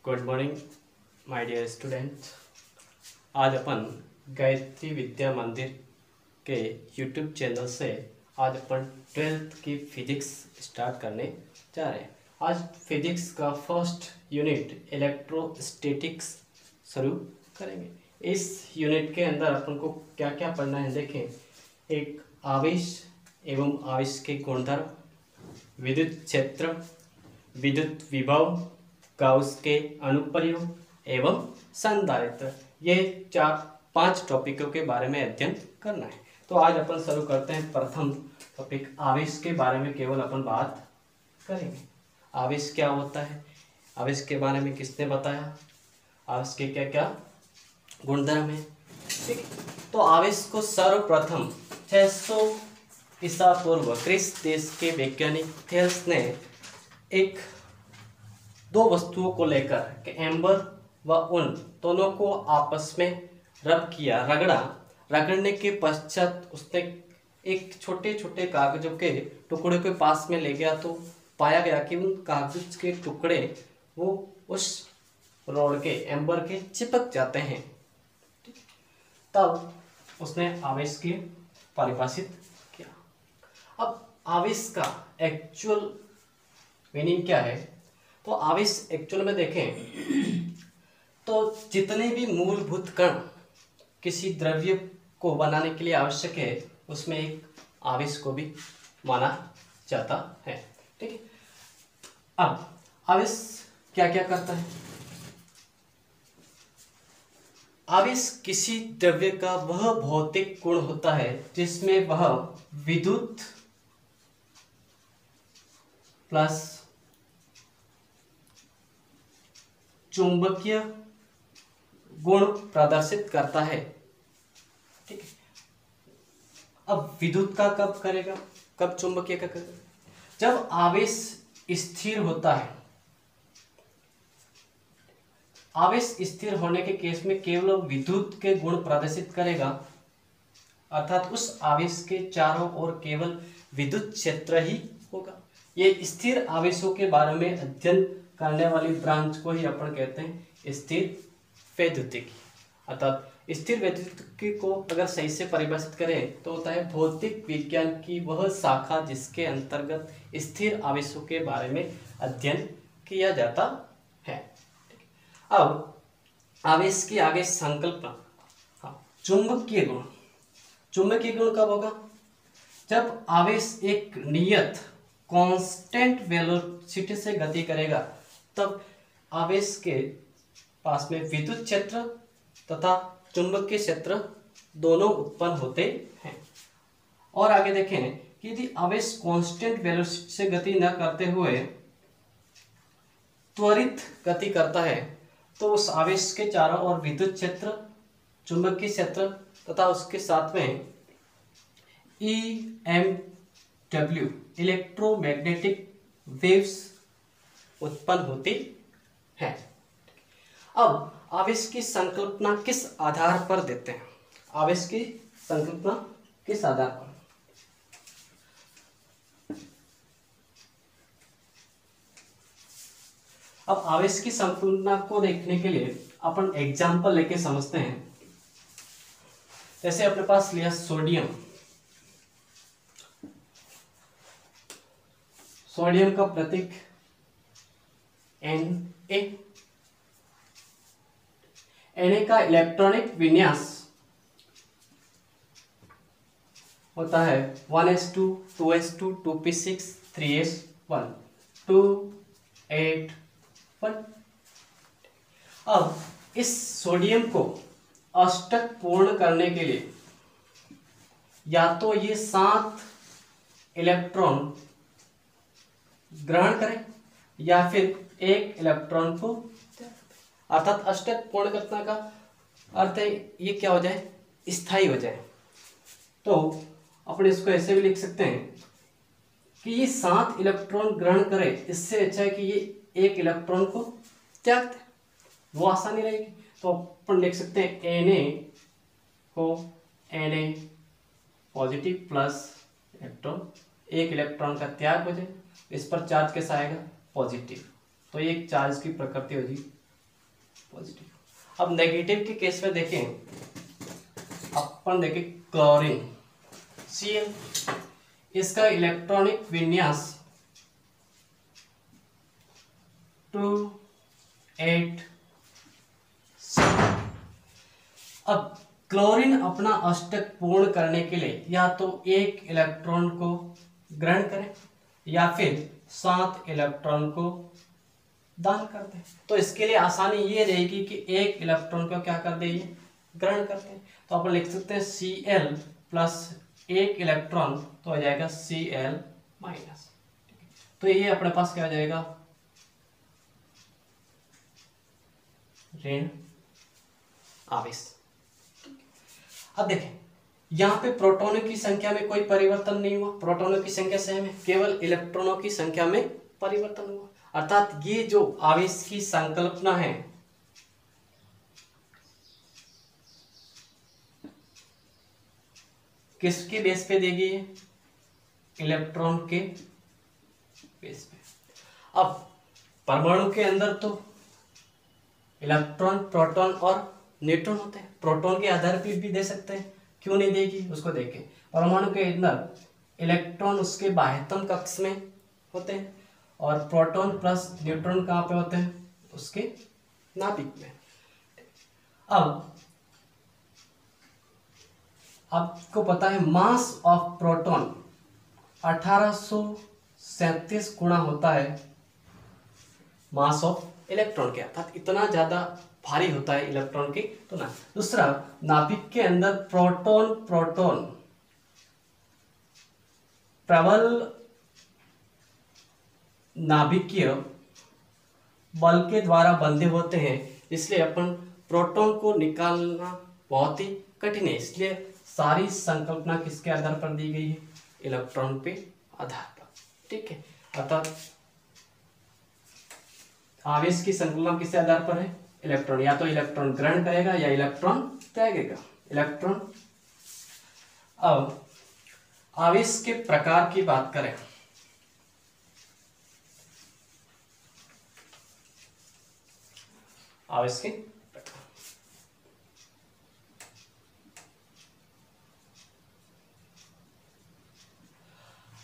Good morning my dear student. आज अपन गायत्री विद्या मंदिर के यूट्यूब चैनल से आज अपन 12th की फिजिक्स स्टार्ट करने जा रहे हैं। आज फिजिक्स का फर्स्ट यूनिट इलेक्ट्रोस्टैटिक्स शुरू करेंगे। इस यूनिट के अंदर अपन को क्या क्या पढ़ना है देखें। एक आवेश एवं आवेश के गुणधर्म, विद्युत क्षेत्र, विद्युत विभव, गाउस के अनुप्रयोग एवं संधारित्र, ये 4-5 टॉपिकों के बारे में अध्ययन करना है। तो आज अपन शुरू करते हैं। प्रथम टॉपिक आवेश के बारे में केवल अपन बात करेंगे। आवेश क्या होता है, आवेश के बारे में किसने बताया, आवेश के क्या क्या गुणधर्म है। ठीक है, तो आवेश को सर्वप्रथम 600 ईसा पूर्व ग्रीस देश के वैज्ञानिक थेल्स ने एक दो वस्तुओं को लेकर कि एम्बर व उन दोनों को आपस में रब किया, रगड़ने के पश्चात उसने एक छोटे छोटे कागजों के टुकड़े के पास में ले गया तो पाया गया कि उन कागज के टुकड़े वो उस रॉड के एम्बर के चिपक जाते हैं। तब उसने आवेश की परिभाषित किया। अब आवेश का एक्चुअल मीनिंग क्या है, तो आवेश एक्चुअल में देखें तो जितने भी मूलभूत कण किसी द्रव्य को बनाने के लिए आवश्यक है उसमें एक आवेश को भी माना जाता है। ठीक है, अब आवेश क्या क्या करता है। आवेश किसी द्रव्य का वह भौतिक गुण होता है जिसमें वह विद्युत प्लस चुंबकीय गुण प्रदर्शित करता है। ठीक है, अब विद्युत का कब करेगा, कब चुंबकीय का करेगा, जब आवेश स्थिर होता है। आवेश स्थिर होने के केस में केवल विद्युत के गुण प्रदर्शित करेगा, अर्थात उस आवेश के चारों ओर केवल विद्युत क्षेत्र ही होगा। ये स्थिर आवेशों के बारे में अध्ययन करने वाली ब्रांच को ही अपन कहते हैं स्थिर वैद्युतिकी। अर्थात स्थिर वैद्युतिकी को अगर सही से परिभाषित करें तो होता है भौतिक विज्ञान की वह शाखा जिसके अंतर्गत स्थिर आवेशों के बारे में अध्ययन किया जाता है। अब आवेश की आगे संकल्पना, चुंबकीय गुण। चुंबकीय गुण कब होगा, जब आवेश एक नियत कांस्टेंट वेलोसिटी से गति करेगा, तब आवेश के पास में विद्युत क्षेत्र तथा चुंबकीय क्षेत्र दोनों उत्पन्न होते हैं। और आगे देखें कि यदि आवेश कांस्टेंट वेलोसिटी से गति न करते हुए त्वरित गति करता है तो उस आवेश के चारों ओर विद्युत क्षेत्र, चुंबकीय क्षेत्र तथा उसके साथ में EMW इलेक्ट्रोमैग्नेटिक वेव्स उत्पन्न होती है। अब आवेश की संकल्पना किस आधार पर देते हैं, आवेश की संकल्पना किस आधार पर। अब आवेश की संकल्पना को देखने के लिए अपन एग्जांपल लेके समझते हैं। जैसे अपने पास लिया सोडियम, सोडियम का प्रतीक Na, Na का इलेक्ट्रॉनिक विन्यास होता है 1s2 2s2 2p6 3s1 281। अब इस सोडियम को अष्टक पूर्ण करने के लिए या तो ये 7 इलेक्ट्रॉन ग्रहण करें या फिर 1 इलेक्ट्रॉन को, अर्थात अष्टक पूर्ण करने का अर्थ है ये क्या हो जाए, स्थायी हो जाए। तो अपन इसको ऐसे भी लिख सकते हैं कि ये 7 इलेक्ट्रॉन ग्रहण करे, इससे अच्छा है कि ये 1 इलेक्ट्रॉन को त्याग दे, वो आसानी रहेगी। तो अपन लिख सकते हैं Na को Na positive plus electron, 1 electron का त्याग हो जाए, इस पर चार्ज कैसा आएगा, पॉजिटिव। तो ये एक चार्ज की प्रकृति होगी पॉजिटिव। अब नेगेटिव के केस में देखें, अपन देखें क्लोरीन Cl, इसका इलेक्ट्रॉनिक विन्यास 2 8 7। अब क्लोरीन अपना अष्टक पूर्ण करने के लिए या तो एक इलेक्ट्रॉन को ग्रहण करें या फिर 7 इलेक्ट्रॉन को दान कर दे। तो इसके लिए आसानी ये रहेगी कि एक इलेक्ट्रॉन को क्या कर दे, ये ग्रहण करते हैं। तो अपन लिख सकते हैं Cl प्लस एक इलेक्ट्रॉन तो आ जाएगा Cl माइनस। तो ये अपने पास क्या आ जाएगा, ऋण आवेश। अब देखें यहाँ पे प्रोटॉनों की संख्या में कोई परिवर्तन नहीं हुआ, प्रोटॉनों की संख्या सेम है, केवल इलेक्ट्रॉनों की संख्या में परिवर्तन हुआ। अर्थात ये जो आवेश की संकल्पना है किसके बेस पे देगी, इलेक्ट्रॉन के बेस पे। अब परमाणु के अंदर तो इलेक्ट्रॉन, प्रोटॉन और न्यूट्रॉन होते हैं, प्रोटॉन के आधार पर भी दे सकते हैं, क्यों नहीं देगी उसको देखें। परमाणु के अंदर इलेक्ट्रॉन उसके बाह्यतम कक्ष में होते हैं और प्रोटॉन प्लस न्यूट्रॉन कहाँ पे होते हैं, उसके नाभिक में। अब आपको पता है मास ऑफ प्रोटॉन 1837 गुना होता है मास ऑफ इलेक्ट्रॉन के, अर्थात इतना ज्यादा भारी होता है इलेक्ट्रॉन की तुलना। दूसरा, नाभिक के अंदर प्रोटॉन प्रबल नाभिकीय बल के द्वारा बंधे होते हैं, इसलिए अपन प्रोटॉन को निकालना बहुत ही कठिन है। इसलिए सारी संकल्पना किसके आधार पर दी गई है, इलेक्ट्रॉन पे आधार पर। ठीक है, अर्थात आवेश की संकल्पना किसके आधार पर है, इलेक्ट्रॉन। या तो इलेक्ट्रॉन ग्रहण करेगा या इलेक्ट्रॉन त्यागेगा, इलेक्ट्रॉन। अब आवेश के प्रकार की बात करें, आवेश के प्रकार,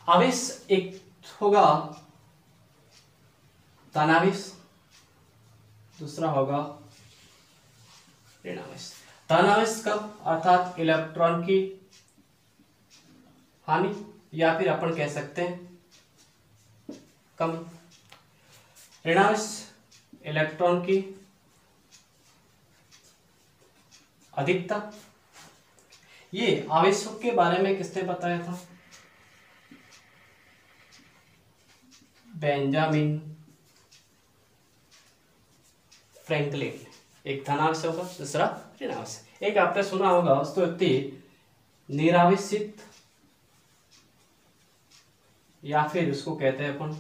आवेश एक होगा धनावेश, दूसरा होगा ऋणावेश। धनावेश कब, अर्थात इलेक्ट्रॉन की हानि या फिर अपन कह सकते हैं कमी। ऋणावेश इलेक्ट्रॉन की अधिकता। ये आवेशों के बारे में किसने बताया था, बेंजामिन फ्रैंकलिन। एक धनावेश होगा, दूसरा ऋणावेश। एक आपने सुना होगा वस्तु व्यक्ति निरावेशित या फिर उसको कहते हैं अपन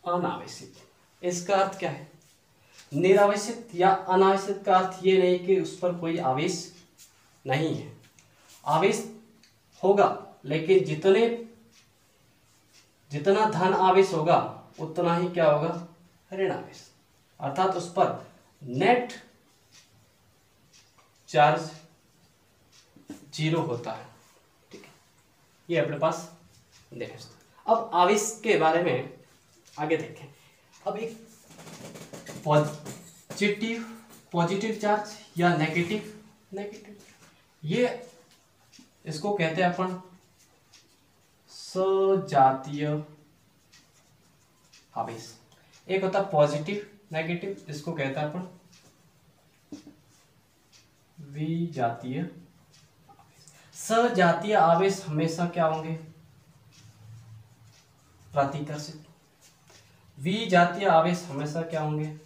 अनावेशित। इसका अर्थ क्या है, निरावेशित या अनावेशित का अर्थ ये नहीं कि उस पर कोई आवेश नहीं है, आवेश होगा, लेकिन जितना धन आवेश होगा उतना ही क्या होगा, ऋण आवेश। अर्थात उस पर नेट चार्ज 0 होता है। ठीक है, ये अपने पास देखें। अब आवेश के बारे में आगे देखें। अब एक पॉजिटिव चार्ज या नेगेटिव, ये इसको कहते हैं अपन सजातीय आवेश। एक होता पॉजिटिव नेगेटिव, इसको कहता है अपन विजातीय आवेश। सजातीय आवेश हमेशा क्या होंगे, प्रतिकर्षित। विजातीय आवेश हमेशा क्या होंगे,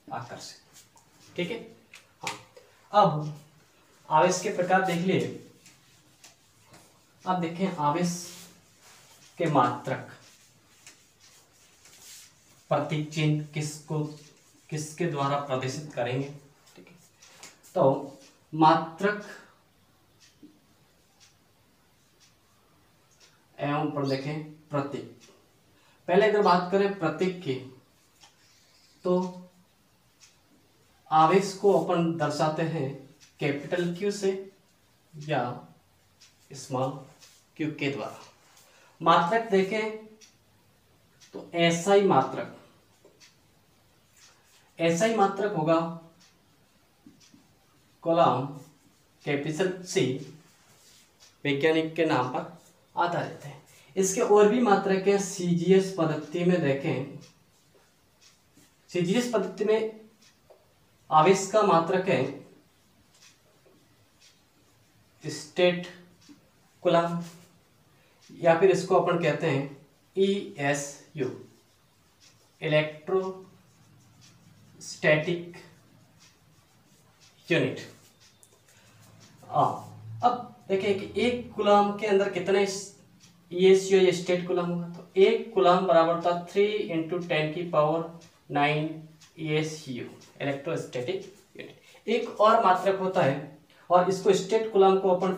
आकर्षित। ठीक है, हाँ। अब आवेश के प्रकार देख लिए। अब देखें आवेश के मात्रक, प्रतीक चिन्ह किसके द्वारा प्रदर्शित करेंगे। ठीक है, तो मात्रक एवं पर देखें प्रतीक। पहले अगर बात करें प्रतीक की, तो आवेश को अपन दर्शाते हैं कैपिटल क्यू से या स्मॉल क्यू के द्वारा। मात्रक देखें तो एसआई मात्रक होगा कॉलम कैपिटल सी, वैज्ञानिक के नाम पर आधारित है। इसके और भी मात्रक है। सीजीएस पद्धति में देखें, सीजीएस पद्धति में आवेश का मात्रक है स्टेट कूलम, या फिर इसको अपन कहते हैं ESU, इलेक्ट्रोस्टैटिक यूनिट। अब देखिए कि एक कूलम के अंदर कितने ESU या स्टेट कूलम होगा, तो एक कूलम बराबर होता है 3 × 10⁹ ESU, इलेक्ट्रोस्टैटिक यूनिट। एक और मात्रक होता है, और इसको स्टेट कूलम को अपन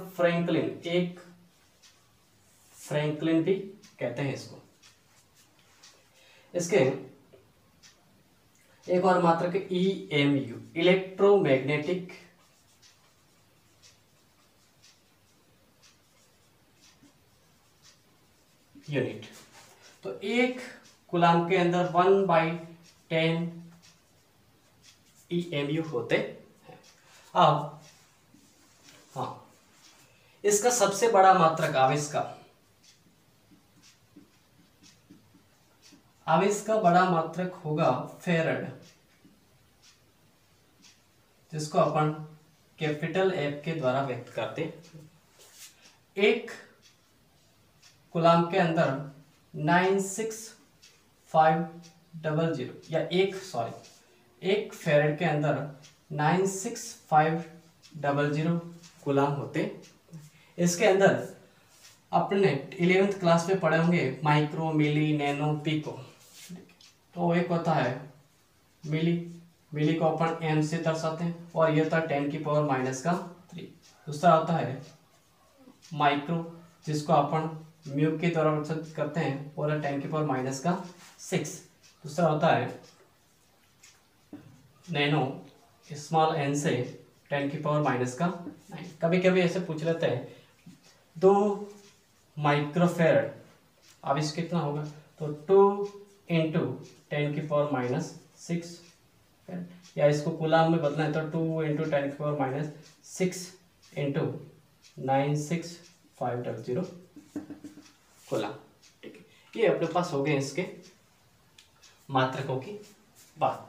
फ्रैंकलिन भी कहते हैं इसको। इसके एक और मात्रक EMU, इलेक्ट्रोमैग्नेटिक यूनिट। तो एक कूलम के अंदर 1/10 EMU होते हैं। अब इसका सबसे बड़ा मात्रक आवेश का बड़ा मात्रक होगा फेरड, जिसको अपन कैपिटल F के द्वारा व्यक्त करते हैं। एक कूलम के अंदर 96500 या एक फेरड के अंदर 96500 कूलम होते। इसके अंदर अपने 11th क्लास में पढ़े होंगे माइक्रो, मिली, नैनो, पिको। तो एक होता है मिली को अपन m से दर्शाते हैं, और ये होता है 10⁻³ दूसरा होता है माइक्रो, जिसको अपन म्यू के द्वारा प्रदर्शित करते हैं, और 10⁻⁶। दूसरा होता है नैनो, स्मॉल n से 10⁻⁹। कभी कभी ऐसे पूछ लेते हैं 2 माइक्रोफेरड आवेश कितना होगा, तो 2 × 10⁻⁶, या इसको कूलम में बदलना है तो 2 × 10⁻⁶ × 96500 कूलम। ठीक है, ये अपने पास हो गए इसके मात्रकों की बात।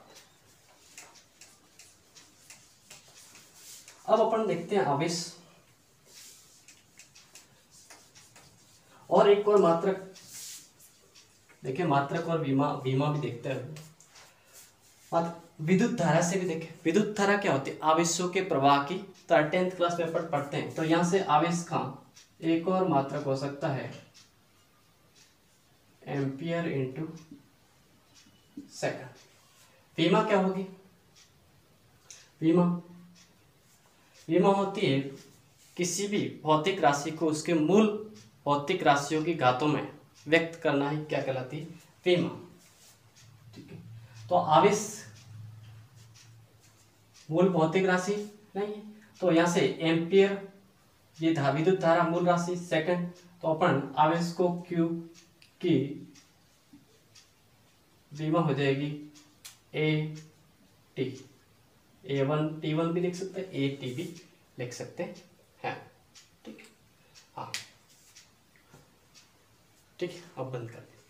अब अपन देखते हैं आवेश और एक और मात्रक। देखिए मात्रक और विमा भी देखते हैं। विद्युत धारा से भी देखें। विद्युत धारा क्या होती है, आवेशों के प्रवाह की। तो 10th क्लास में अपन पढ़ते हैं, तो यहां से आवेश का एक और मात्रक हो सकता है एम्पियर × सेकंड। विमा क्या होगी, विमा होती है किसी भी भौतिक राशि को उसके मूल भौतिक राशियों की घातों में व्यक्त करना ही क्या कहलाती है, विमा। ठीक है, तो आवेश मूल भौतिक राशि नहीं है, तो यहां से एम्पियर ये विद्युत धारा मूल राशि सेकंड, तो अपन आवेश को Q की विमा हो जाएगी AT, A1 T1 भी लिख सकते हैं, AT भी लिख सकते हैं। ठीक है, हाँ ठीक है, अब बंद कर दें।